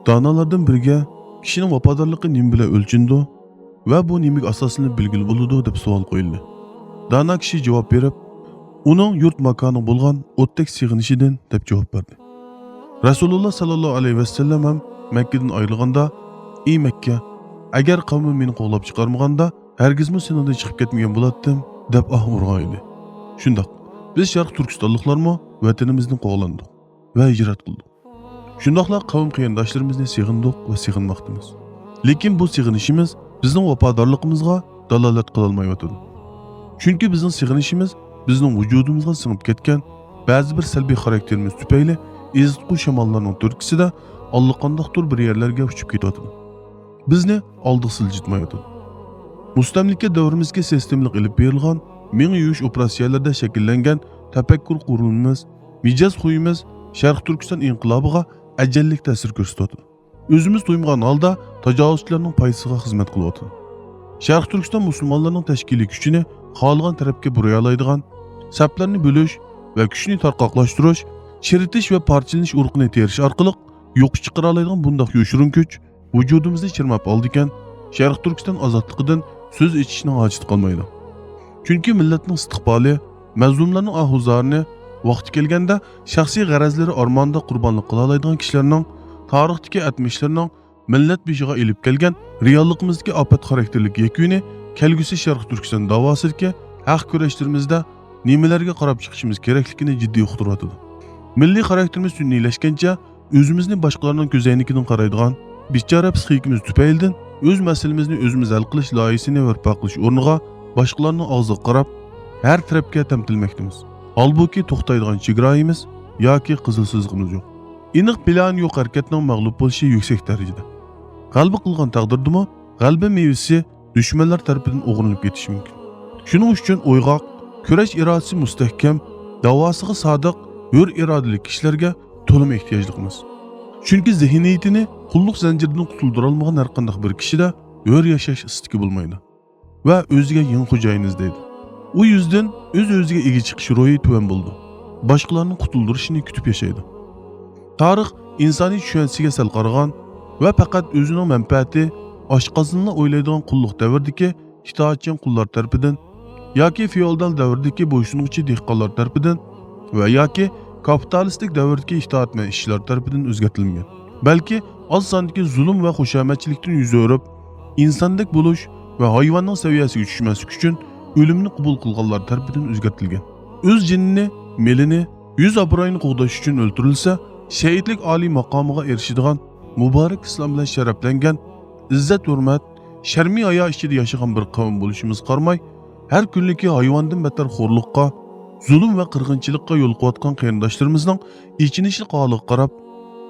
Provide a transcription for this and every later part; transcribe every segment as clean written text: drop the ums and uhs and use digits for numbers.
Donolardan biriga kishining vafodorligi nima bilan o'lchindi va bu nimaga asoslanib belgili bo'ladi deb savol qo'yildi. Dono kishi javob berib, uning yurt makoni bo'lgan o'tdek sig'inishidan deb javob berdi. Rasululloh sallallohu alayhi vasallam ham Makkadan ayrilganda, "Ey Makka, agar qavmim meni qo'g'lab chiqarmaganda, hargizmi sendan chiqib ketmagan bo'lardim" deb ah urgan edi. Shundoq, biz Sharq Turkistonliklarmi vatanimizni qo'g'landik va hijrat qildik. Shundoqla qavm qarindoshlarimizni sig'indik va sig'inmoqdamiz. Lekin bu sig'inishimiz bizning vafodorligimizga dalolat qila olmayotdi. Chunki bizning sig'inishimiz bizning vujudimizga singib ketgan ba'zi bir salbiy xarakterimiz tufayli ezitqu shamollarning turkisida allaqandoqdir bir yerlarga uchib ketyapti. Bizni oldiq siljitmayotdi. Mustamlika davrimizga sistemlik ilib berilgan, ming yuvish operatsiyalarida shakllangan tafakkur qurilmamiz, mijoz xuyimiz Sharq Turkiston inqilobiga ajallik ta'sir ko'rsatdi. O'zimiz to'ymagan holda tajovuzchilarning paysiga xizmat qilyapti. Sharq Turkiston musulmonlarning tashkiliy kuchini xohlagan tarafga buray oladigan, saflarni bo'lish va kuchni tarqoqlashtirish, chiritish va parchalanish urqini terish orqali yo'q chiqara oladigan bundoq yoshirin kuch vujudimizni chirmab oldi ekan, Sharq Turkiston ozodligidan so'z echishning hojati qolmaydi. Chunki millatning istiqboli, mazlumlarning ahvollarini vaqti kelganda shaxsiy g'arazlari ormonda qurbonlik qila oladigan kishilarning tarixdagi atmishlarning millat beshiga elib kelgan realligimizdagi ofat xarakterlik yakuni kelgusi Sharq Turkiston davosidagi haq kurashlarimizda nimalarga qarab chiqishimiz kerakligini jiddiy uqtiryapti. Milliy xarakterimiz sunniylashgancha o'zimizni boshqalarning ko'zaynikidan qaraydigan bichora psixikamiz tufaylidan o'z masalamizni o'zimiz hal qilish loyisini barpo qilish o'rniga boshqalarning og'ziga qarab har tarafga tamtilmoqdamiz. Halbuki to'xtaydigan chegaramiz yoki qizil sizig'imiz yo'q. Aniq plan yo'q harakatning mag'lub bo'lishi yuksak darajada. G'alaba qilgan taqdirdami, g'alaba mevasi dushmanlar tarafidan o'g'rinib ketishi mumkin. Shuning uchun o'yg'oq, kurash irodasi mustahkam, davosiga sodiq, hur irodali kishilarga to'liq ehtiyojligimiz. Chunki zehniyatini qulluq zanjiridan qutuldira olmagan har qanday bir kishida hur yashash istigi bo'lmaydi va o'ziga yangi xo'jayin izlaydi. U yuzdan o'z-o'ziga ega chiqish ro'yi tuvan bo'ldi. Boshqalarning qutuldirishini kutib yashaydi. Tarix insoniy tushunchasiga sal qaragan va faqat o'zining manfaati oshqozonini o'ylaydigan qulluq davridagi itoatchan qullar tarafidan yoki feodal davrdagi bo'ysunuvchi dehqonlar tarafidan va yoki kapitalistik davrdagi itoatman ishchilar tarafidan o'zgartirilgan. Balki oz sondagi zulm va xushomatchilikdan yuz o'rib, insondek bo'lish va hayvonning saviyasiga tushmaslik uchun o'limni qabul qilganlar tarafidan o'zgartirilgan. O'z jinini, melini, yuz obro'yini qo'g'dash uchun o'ldirilsa, shahidlik oliy maqomiga erishadigan muborak islom bilan sharaflangan, izzat hurmat, sharmiy hayo ichida yashagan bir qavm bo'lishimiz qarmay, har kunligi hayvondan battar xo'rliqqa, zulm va qirg'inchilikqa yo'l qo'yayotgan qarindoshlarimizning ichinishli holiga qarab,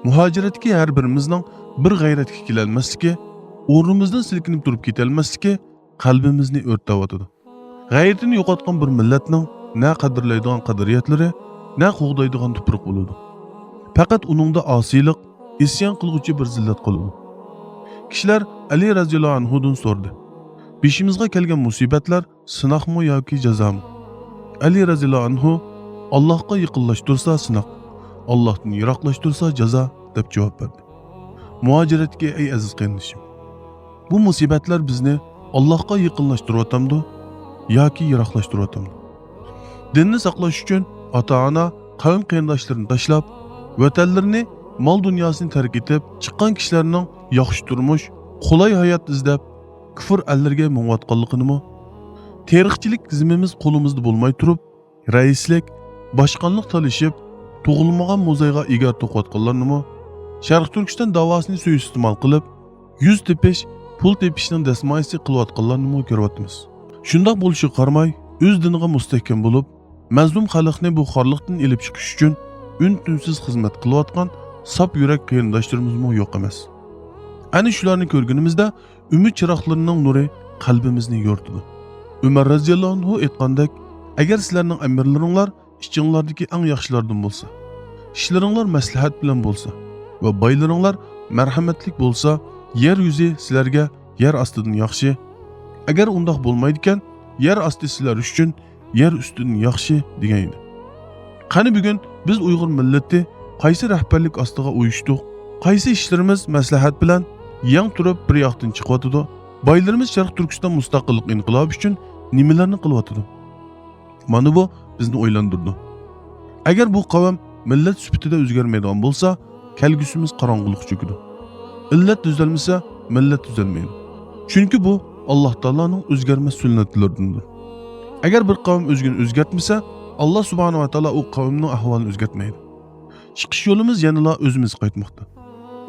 muhojiratga har birimizning bir g'ayratga kelolmasligi, o'rnimizdan silkinib turib ketolmasligi qalbimizni o'rtayotdi. G'ayratini yo'qotgan bir millatning na qadrlaydigan qadriyatlari, na qo'g'daydigan tuproq bo'ladi. Faqat uningda osiylik, isyon qilguvchi bir zillat qoladi. Kishilar Ali roziyallohu anhudan so'rdi: "Beshimizga kelgan musibatlar sinoqmi yoki jazomi?" Ali roziyallohu anhu: "Allohga yaqinlashtirsa sinoq, Allohdan yiroqlashtirsa jazo" deb javob berdi. Muhojiratga ey aziz qarindishim, bu musibatlar bizni Allohga yaqinlashtiryapti yoki yiroqlashtiryapti? Dinni saqlash uchun ota-ona, qavm qarindoshlarini tashlab, vatanlarini, mol dunyosini tark etib chiqqan kishilarning yaxshi turmush, qulay hayot izlab kufr allarga meng'ayotganligini, tarixchilik tizimimiz qo'limizda bo'lmay turib, raislik, boshqonlik talashib, tug'ilmagan muzayga ega to'qotganlarni, Sharq Turkiston davosini suiiste'mol qilib, yuz tepish, pul tepishning dasmoyisi qilayotganlarni ko'ryapmiz. Shundoq bo'lishiga qaramay, o'z diniga mustahkam bo'lib, mazlum xalqni bu xorliqdan elib chiqish uchun un-tunsiz xizmat qilayotgan sop yurak qarindoshlarimiz yo'q emas. Ana shularni ko'rganimizda umid chiroqlarining nuri qalbimizni yo'rtdi. Umar roziyallohu anhu aytgandek, agar sizlarning amirlaringlar ichinglardagi eng yaxshilardan bo'lsa, ishlaringlar maslahat bilan bo'lsa va boylaringlar marhamatlik bo'lsa, yer yuzi sizlarga yer ostidan yaxshi. Agar undoq bo'lmaydi ekan, yer osti sizlar uchun yer ustidan yaxshi degan edi. Qani bugun biz Uyg'ur millati qaysi rahbarlik ostiga uyushdik, Qaysi ishlarimiz maslahat bilan yang turib bir yoqdan chiqyotidi? Boylarimiz Sharq Turkiston mustaqillik inqilobi uchun nimalarni qilyotidi? Mana bu bizni o'ylantirdi. Agar bu qavm millat sifatida o'zgarmaydigan bo'lsa, kelgusimiz qorong'ulik cho'kidi. Illat tuzalmasa, millat tuzalmaydi. Chunki bu Alloh taoloning o'zgarmas sunnatlaridandir. Agar bir qavm o'zini o'zgartmasa, Alloh subhanahu va taolo u qavmning ahvolini o'zgartmaydi. Chiqish yo'limiz yanala o'zimiz qaytmoqda.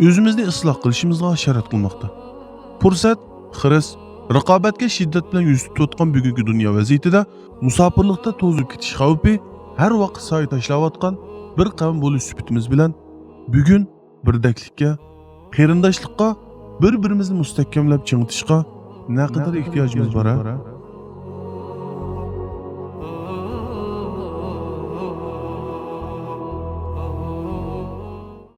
O'zimizni isloh qilishimizga shart qilmoqda. Fursat, xiris, raqobatga shiddat bilan yuz tutayotgan bugungi dunyo vaziyatida musofirlikda to'zib ketish xavfi har vaqt soy tashlayotgan bir qavm bo'lish sifatimiz bilan bugun birdaklikka, qarindoshlikqa, bir-birimizni mustahkamlab chingitishga naqadar ehtiyojimiz bor.